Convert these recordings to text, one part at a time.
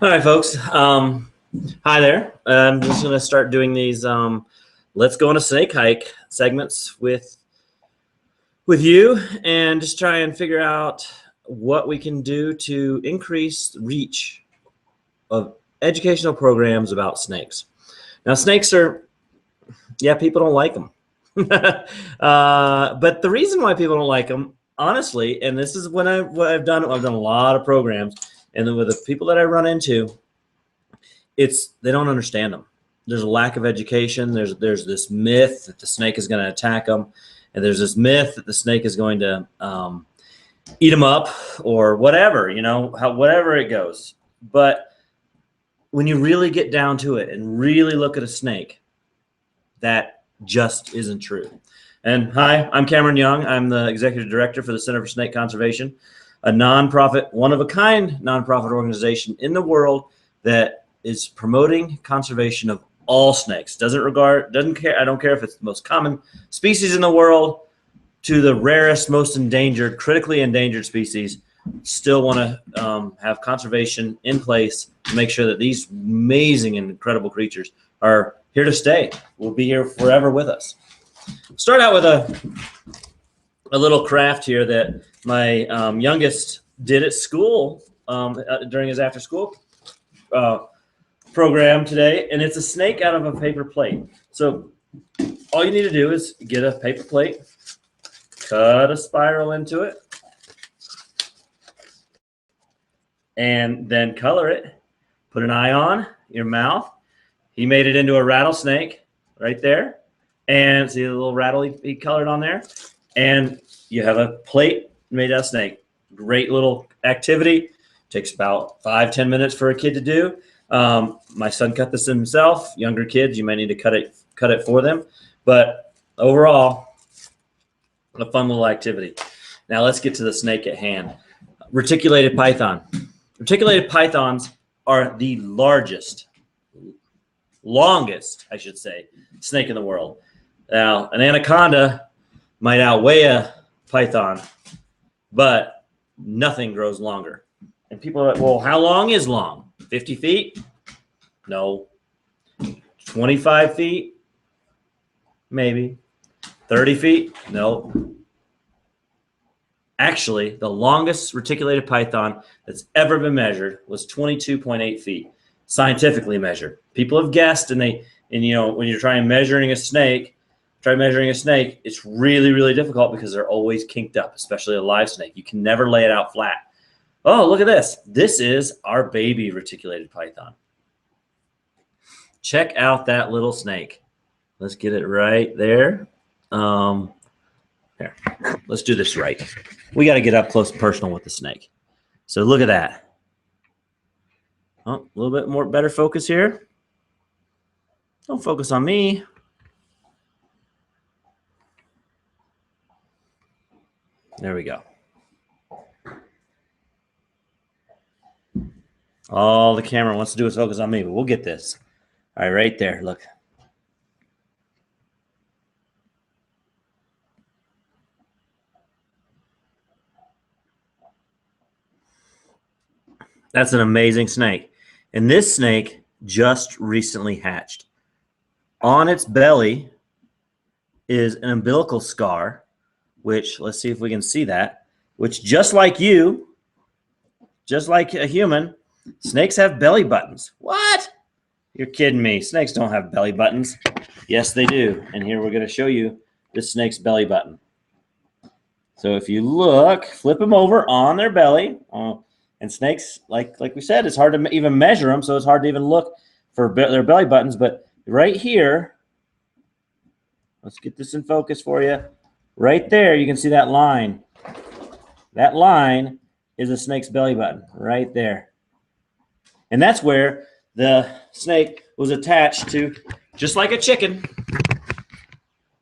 All right, folks. Hi there. I'm just going to start doing these let's go on a snake hike segments with you and just try and figure out what we can do to increase reach of educational programs about snakes. Now, snakes are, yeah, people don't like them. But the reason why people don't like them, honestly, and this is what I've done a lot of programs, and then with the people that I run into, they don't understand them. There's a lack of education. There's this myth that the snake is going to attack them, and there's this myth that the snake is going to eat them up or whatever, whatever it goes. But when you really get down to it and really look at a snake, that just isn't true. And hi, I'm Cameron Young. I'm the executive director for the Center for Snake Conservation, a nonprofit, one-of-a-kind nonprofit organization in the world that is promoting conservation of all snakes. Doesn't care. I don't care if it's the most common species in the world to the rarest, most endangered, critically endangered species. Still want to have conservation in place to make sure that these amazing and incredible creatures are here to stay. Will be here forever with us. Start out with a little craft here that my youngest did at school during his after-school program today, and it's a snake out of a paper plate. So all you need to do is get a paper plate, cut a spiral into it, and then color it. Put an eye on your mouth. He made it into a rattlesnake right there. And see the little rattle he colored on there? And you have a plate made out of snake. Great little activity. Takes about 5-10 minutes for a kid to do. My son cut this himself. Younger kids, you may need to cut it for them. But overall, a fun little activity. Now let's get to the snake at hand. Reticulated python. Reticulated pythons are the longest, I should say, snake in the world. Now, an anaconda might outweigh a python, but nothing grows longer. And people are like, well, how long is long? 50 feet? No. 25 feet? Maybe. 30 feet? No. Actually, the longest reticulated python that's ever been measured was 22.8 feet, scientifically measured. People have guessed, and when you're trying measuring a snake, it's really, really difficult because they're always kinked up, especially a live snake. You can never lay it out flat. Oh, look at this. This is our baby reticulated python. Check out that little snake. Let's get it right there. Here, let's do this right. We got to get up close and personal with the snake. So look at that. Oh, a little bit more better focus here. Don't focus on me. There we go. All the camera wants to do is focus on me, but we'll get this. All right, right there, look. That's an amazing snake. And this snake just recently hatched. On its belly is an umbilical scar, which, let's see if we can see that, which just like you, just like a human, snakes have belly buttons. What? You're kidding me. Snakes don't have belly buttons. Yes, they do. And here we're going to show you this snake's belly button. So if you look, flip them over on their belly. And snakes, like we said, it's hard to even measure them, so it's hard to even look for their belly buttons. But right here, let's get this in focus for you. Right there, you can see that line. That line is a snake's belly button right there. And that's where the snake was attached to, just like a chicken.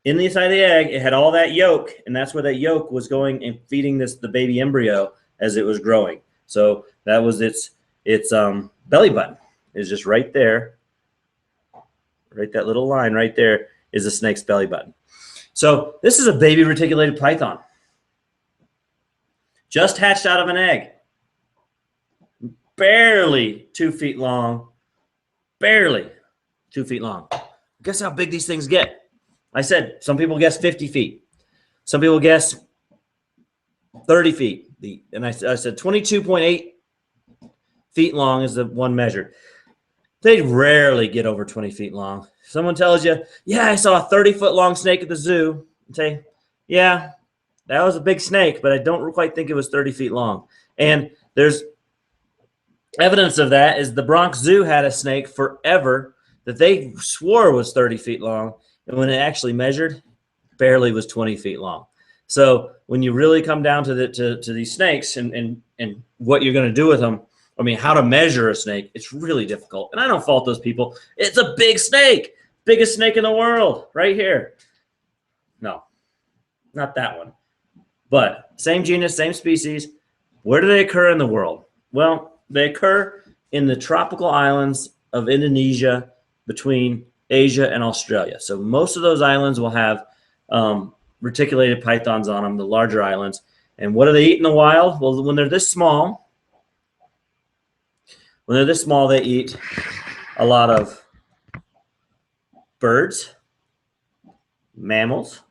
In the inside of the egg, it had all that yolk, and that's where that yolk was going and feeding the baby embryo as it was growing. So that was its belly button. Is just right there. Right, that little line right there is a snake's belly button. So this is a baby reticulated python. Just hatched out of an egg. barely 2 feet long, barely 2 feet long. Guess how big these things get? I said some people guess 50 feet. Some people guess 30 feet. And I said 22.8 feet long is the one measured. They rarely get over 20 feet long. Someone tells you, yeah, I saw a 30-foot long snake at the zoo. And say, yeah, that was a big snake, but I don't quite think it was 30 feet long. And there's evidence of that is the Bronx Zoo had a snake forever that they swore was 30 feet long. And when it actually measured, barely was 20 feet long. So when you really come down to these snakes and what you're going to do with them, I mean, how to measure a snake, it's really difficult. And I don't fault those people. It's a big snake, biggest snake in the world right here. No, not that one. But same genus, same species. Where do they occur in the world? Well, they occur in the tropical islands of Indonesia between Asia and Australia. So most of those islands will have reticulated pythons on them, the larger islands. And what do they eat in the wild? Well, when they're this small, they eat a lot of birds, mammals,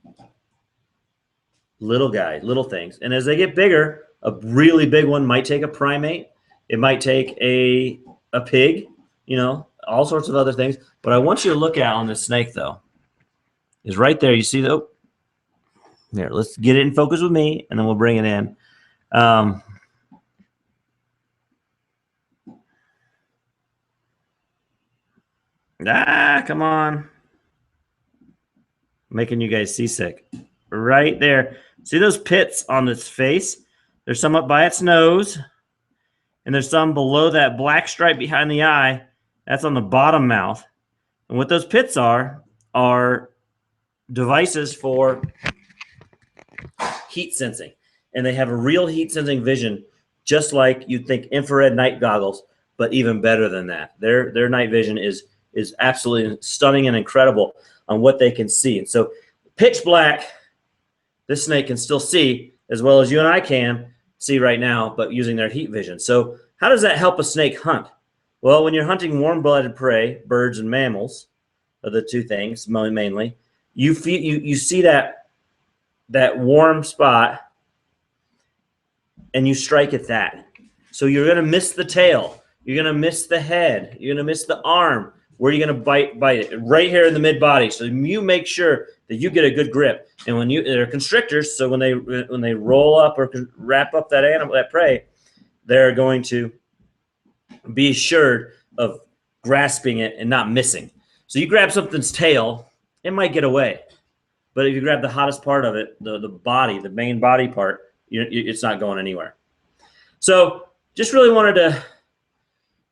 little guys, little things. And as they get bigger, a really big one might take a primate. It might take a pig, you know, all sorts of other things. But I want you to look at on this snake, though, is right there. You see, oh, here, let's get it in focus with me, and then we'll bring it in. Come on. Making you guys seasick. Right there. See those pits on its face? There's some up by its nose, and there's some below that black stripe behind the eye. That's on the bottom mouth. And what those pits are devices for heat sensing. And they have a real heat sensing vision, just like you'd think infrared night goggles, but even better than that. Their night vision is absolutely stunning and incredible on what they can see. And so pitch black, this snake can still see as well as you and I can see right now, but using their heat vision. So how does that help a snake hunt? Well, when you're hunting warm-blooded prey, birds and mammals are the two things mainly. You see that warm spot, and you strike at that. So you're going to miss the tail. You're going to miss the head. You're going to miss the arm. Where are you going to bite it? Right here in the mid-body. So you make sure that you get a good grip. And when they're constrictors, so when they roll up or wrap up that animal, that prey, they're going to be assured of grasping it and not missing. So you grab something's tail, it might get away. But if you grab the hottest part of it, the body, the main body part, it's not going anywhere. So just really wanted to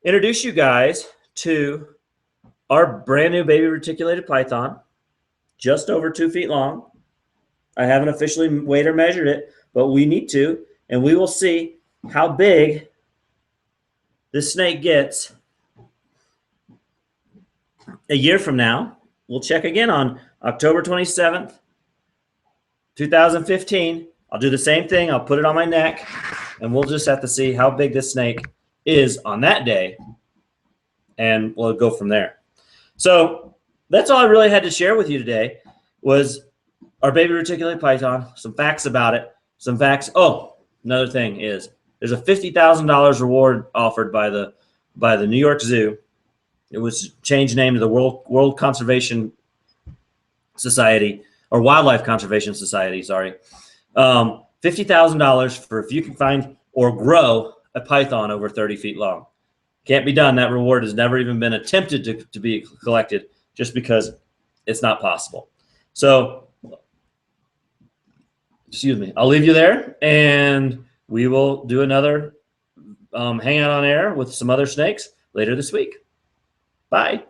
introduce you guys to our brand new baby reticulated python, just over 2 feet long. I haven't officially weighed or measured it, but we need to, and we will see how big this snake gets a year from now. We'll check again on October 27th, 2015. I'll do the same thing. I'll put it on my neck, and we'll just have to see how big this snake is on that day, and we'll go from there. So that's all I really had to share with you today was our baby reticulated python, some facts about it, some facts. Oh, another thing is there's a $50,000 reward offered by the New York Zoo. It was changed name to the World Conservation Society, or Wildlife Conservation Society, sorry. $50,000 for if you can find or grow a python over 30 feet long. Can't be done. That reward has never even been attempted to be collected just because it's not possible. So, excuse me, I'll leave you there, and we will do another hangout on air with some other snakes later this week. Bye.